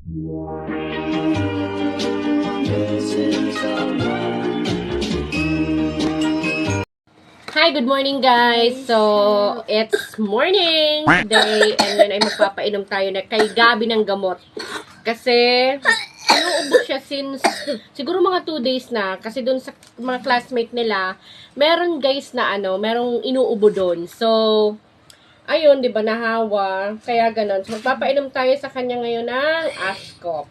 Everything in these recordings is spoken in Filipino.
Hi, good morning guys! So, it's morning today and yun ay magpapainom tayo na kay Gabi ng gamot. Kasi, inuubo siya since siguro mga 2 days na. Kasi dun sa mga classmate nila, meron guys na merong inuubo dun. So, ayun, di ba, nahawa. Kaya ganun. So, magpapainom tayo sa kanya ngayon ng Ascop.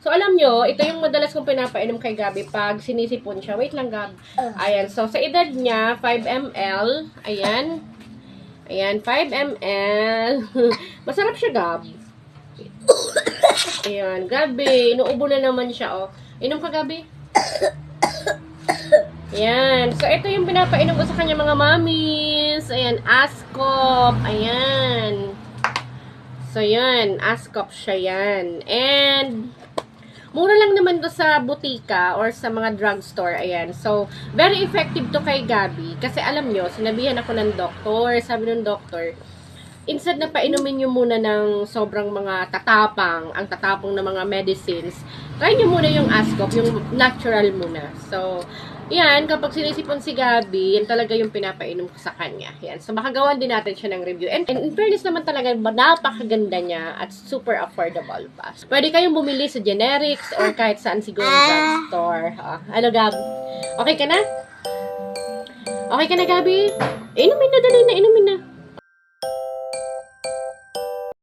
So, alam nyo, ito yung madalas kong pinapainom kay Gabi pag sinisipon siya. Wait lang, Gab. Ayan. So, sa edad niya, 5 ml. Ayan. Ayan, 5 ml. Masarap siya, Gab. Ayan, Gabi. Inuubo na naman siya, oh. Inom ka, Gabi? Ayan. So, ito yung pinapainom ko sa kanya, mga mommies. Ayan, Ascop. Ayan. So, yan. Ascop siya yan. And mura lang naman to sa butika or sa mga drugstore. Ayan. So, very effective to kay Gabi. Kasi alam nyo, sinabihan ako ng doktor. Sabi ng doktor, instead na painumin nyo muna ng sobrang mga tatapang, ang tatapang na mga medicines, try nyo muna yung Ascop, yung natural muna. So, yan, kapag sinisipon si Gabi, yan talaga yung pinapainom ko sa kanya. Yan. So, makagawan din natin siya ng review. And in fairness naman talaga, napakaganda niya at super affordable pa. Pwede kayong bumili sa generics or kahit saan siguro drugstore. Ano, Gab? Okay ka na? Okay ka na, Gabi? Inumin na, dali na, inumin na.